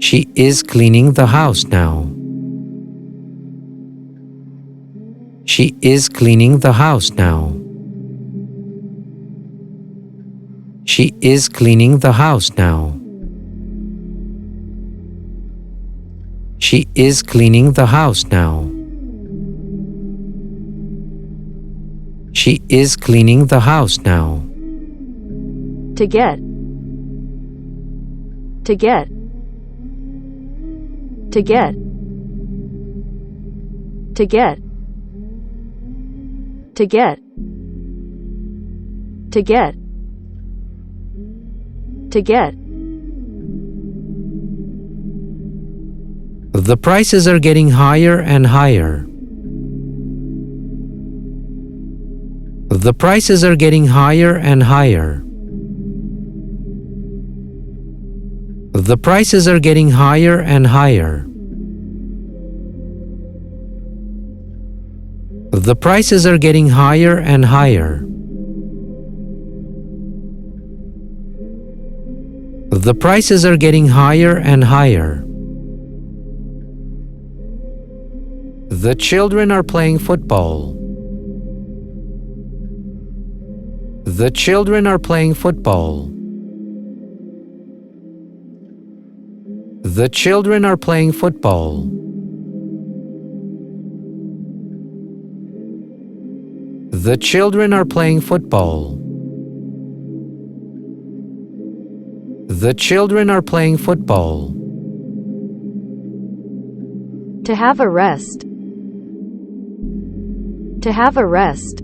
She is cleaning the house now. She is cleaning the house now. She is cleaning the house now. She is cleaning the house now. She is cleaning the house now. To get. To get. To get. To get. To get. To get. To get. The prices are getting higher and higher. The prices are getting higher and higher. The prices are getting higher and higher. The prices are getting higher and higher. The prices are getting higher and higher. The children are playing football. The children are playing football. The children are playing football. The children are playing football. The children are playing football. To have a rest. To have a rest.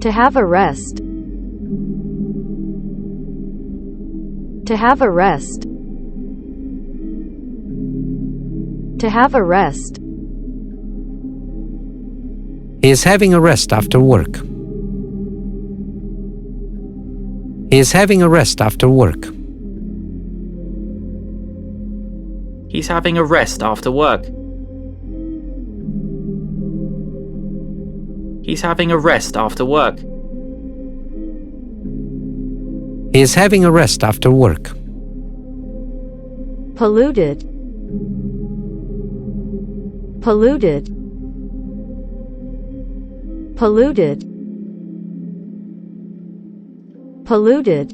To have a rest. To have a rest. To have a rest. He is having a rest after work. He is having a rest after work. He's having a rest after work. He's having a rest after work. He is having a rest after work. Polluted. Polluted. Polluted. Polluted.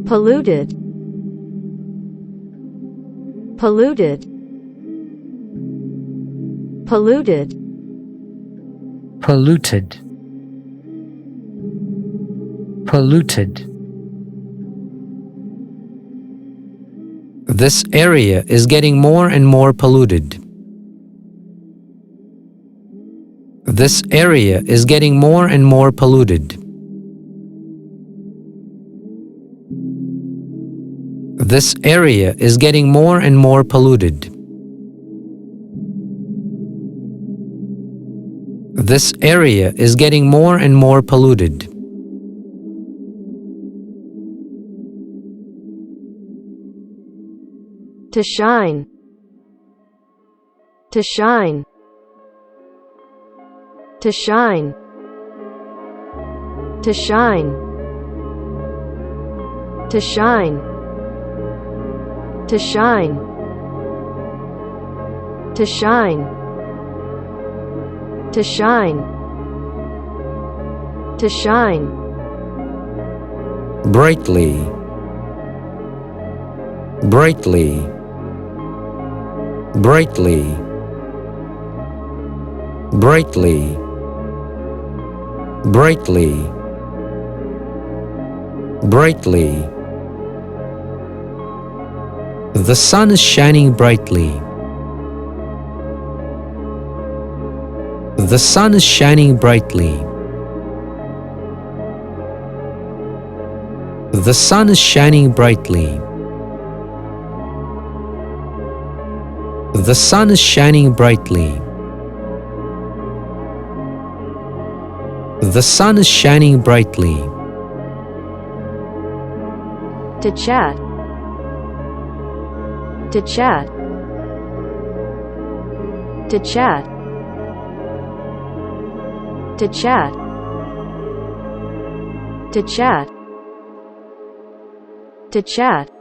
Polluted. Polluted. Polluted. Polluted. Polluted. This area is getting more and more polluted. This area is getting more and more polluted. This area is getting more and more polluted. This area is getting more and more polluted. To shine. To shine. To shine. To shine. To shine. To shine. To shine. To shine. To shine. Brightly. Brightly. Brightly. Brightly. Brightly. Brightly. The sun is shining brightly. The sun is shining brightly. The sun is shining brightly. The sun is shining brightly. The sun is shining brightly. To chat. To chat. To chat. To chat. To chat. To chat.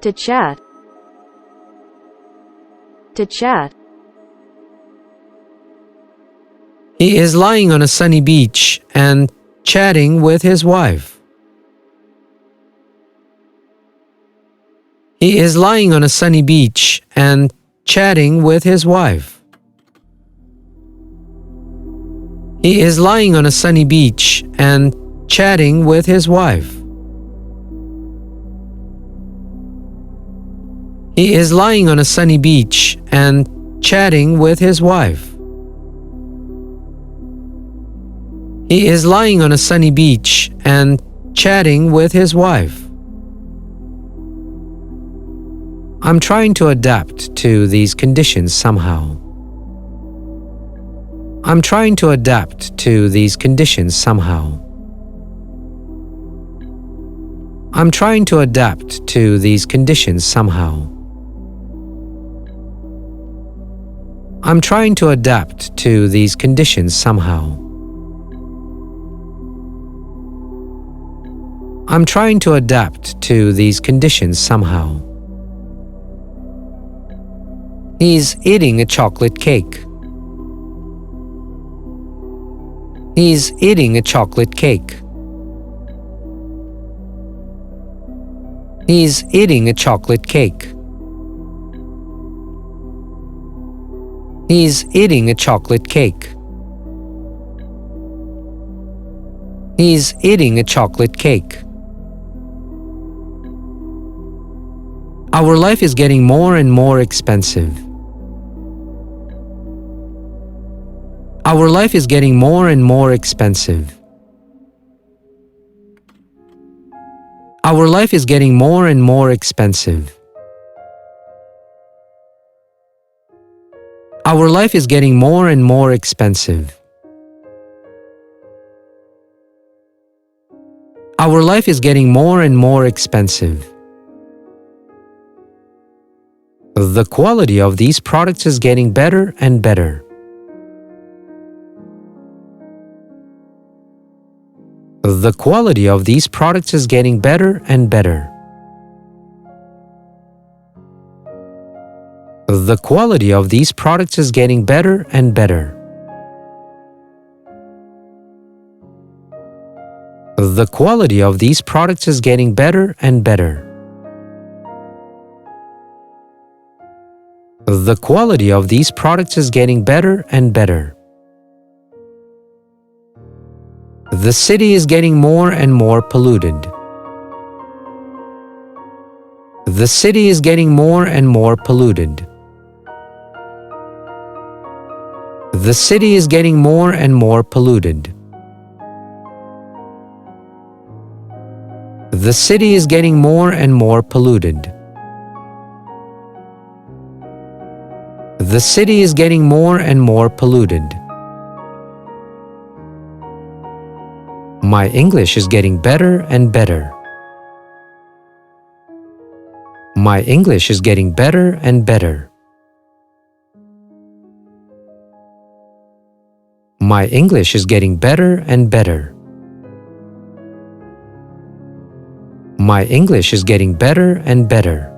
To chat. To chat. He is lying on a sunny beach and chatting with his wife. He is lying on a sunny beach and chatting with his wife. He is lying on a sunny beach and chatting with his wife. He is lying on a sunny beach and chatting with his wife. He is lying on a sunny beach and chatting with his wife. I'm trying to adapt to these conditions somehow. I'm trying to adapt to these conditions somehow. I'm trying to adapt to these conditions somehow. I'm trying to adapt to these conditions somehow. I'm trying to adapt to these conditions somehow. He's eating a chocolate cake. He's eating a chocolate cake. He's eating a chocolate cake. He's eating a chocolate cake. He's eating a chocolate cake. Our life is getting more and more expensive. Our life is getting more and more expensive. Our life is getting more and more expensive. Our life is getting more and more expensive. Our life is getting more and more expensive. The quality of these products is getting better and better. The quality of these products is getting better and better. The quality of these products is getting better and better. The quality of these products is getting better and better. The quality of these products is getting better and better. The city is getting more and more polluted. The city is getting more and more polluted. The city is getting more and more polluted. The city is getting more and more polluted. The city is getting more and more polluted. My English is getting better and better. My English is getting better and better. My English is getting better and better. My English is getting better and better.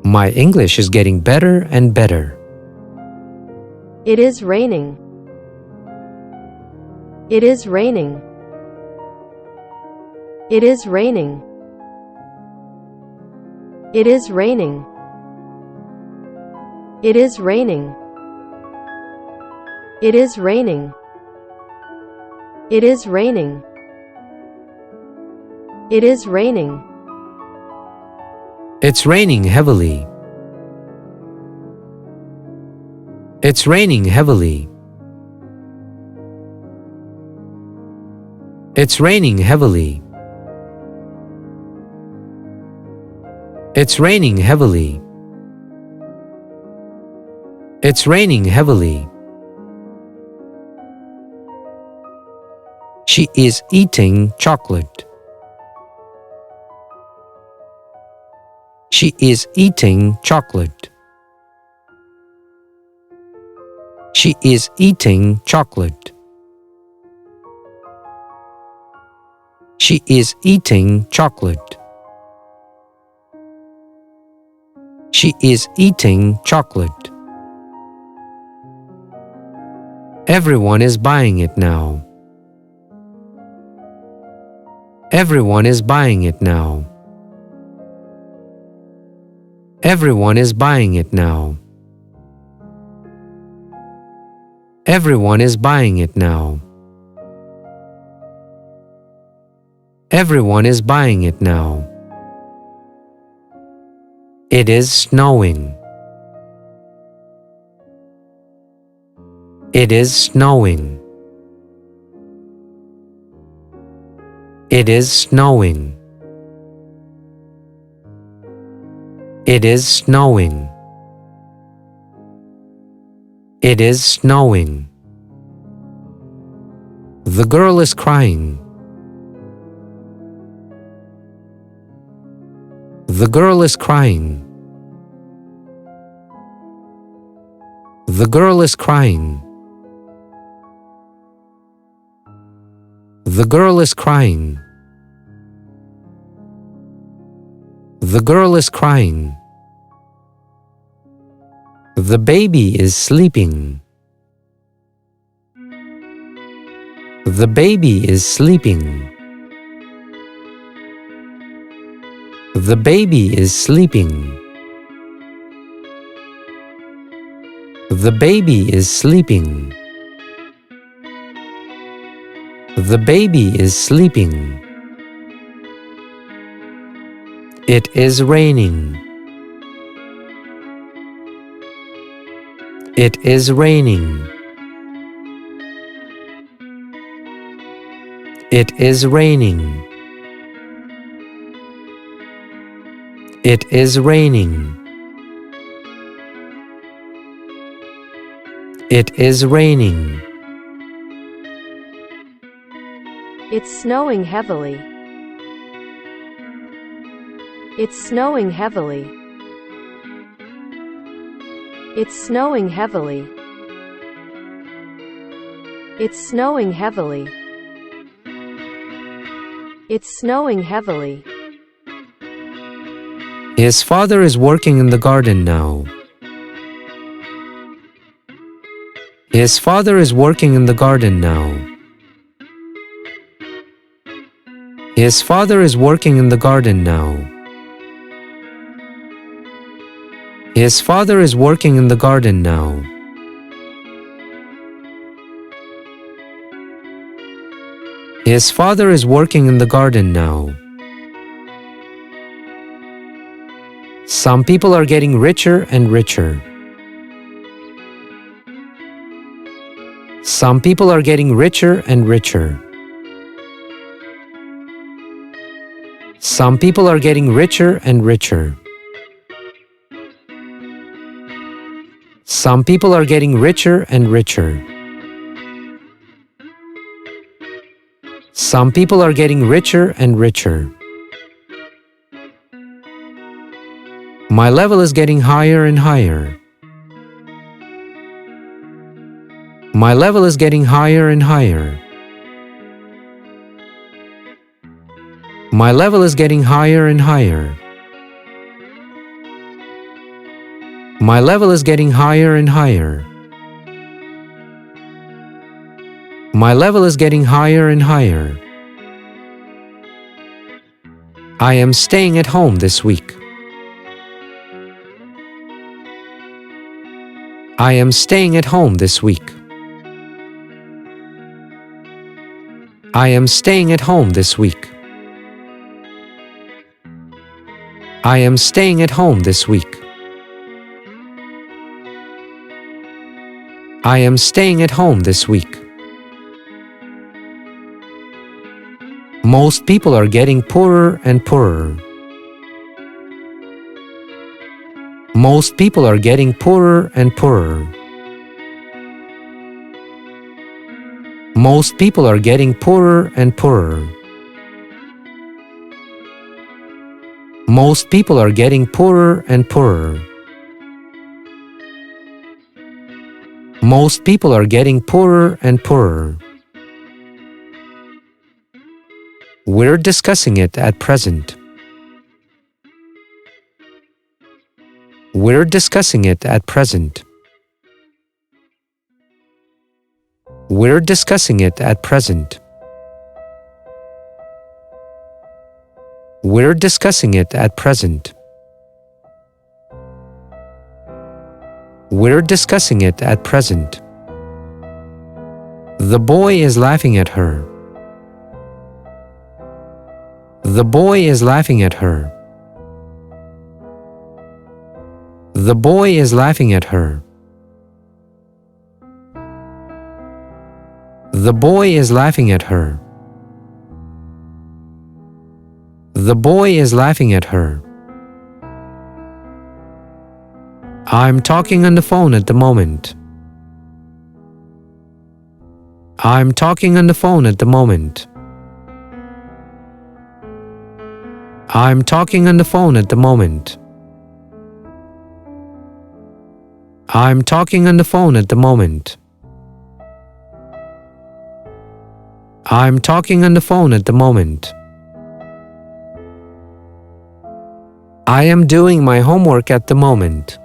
My English is getting better and better. It is raining. It is raining. It is raining. It is raining. It is raining. It is raining. It is raining. It is raining. It's raining heavily. It's raining heavily. It's raining heavily. It's raining heavily. It's raining heavily. She is eating chocolate. She is eating chocolate. She is eating chocolate. She is eating chocolate. She is eating chocolate. Everyone is buying it now. Everyone is buying it now. Everyone is buying it now. Everyone is buying it now. Everyone is buying it now. It is snowing. It is snowing. It is snowing. It is snowing. It is snowing. The girl is crying. The girl is crying. The girl is crying. The girl is crying. The girl is crying. The baby is sleeping. The baby is sleeping. The baby is sleeping. The baby is sleeping. The baby is sleeping. It is raining. It is raining. It is raining. It is raining. It is raining. It's snowing heavily. It's snowing heavily. It's snowing heavily. It's snowing heavily. It's snowing heavily. His father is working in the garden now. His father is working in the garden now. His father is working in the garden now. His father is working in the garden now. His father is working in the garden now. Some people are getting richer and richer. Some people are getting richer and richer. Some people are getting richer and richer. Some people are getting richer and richer. Some people are getting richer and richer. My level is getting higher and higher. My level is getting higher and higher. My level is getting higher and higher. My level is getting higher and higher. My level is getting higher and higher. I am staying at home this week. I am staying at home this week. I am staying at home this week. I am staying at home this week. I am staying at home this week. Most people are getting poorer and poorer. Most people are getting poorer and poorer. Most people are getting poorer and poorer. Most people are getting poorer and poorer. Most people are getting poorer and poorer. We're discussing it at present. We're discussing it at present. We're discussing it at present. We're discussing it at present. We're discussing it at present. The boy is laughing at her. The boy is laughing at her. The boy is laughing at her. The boy is laughing at her. The boy is laughing at her. I'm talking on the phone at the moment. I'm talking on the phone at the moment. I'm talking on the phone at the moment. I'm talking on the phone at the moment. I'm talking on the phone at the moment. I am doing my homework at the moment.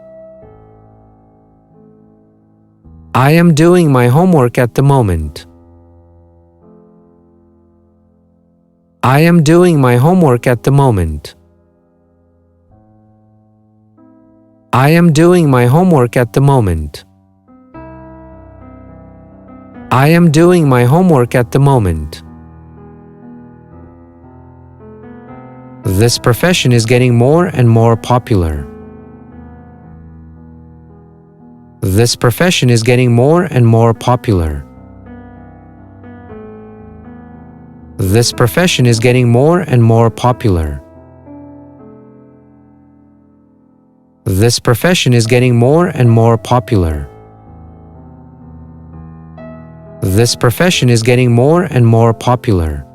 I am doing my homework at the moment. I am doing my homework at the moment. I am doing my homework at the moment. I am doing my homework at the moment. This profession is getting more and more popular. This profession is getting more and more popular. This profession is getting more and more popular. This profession is getting more and more popular. This profession is getting more and more popular.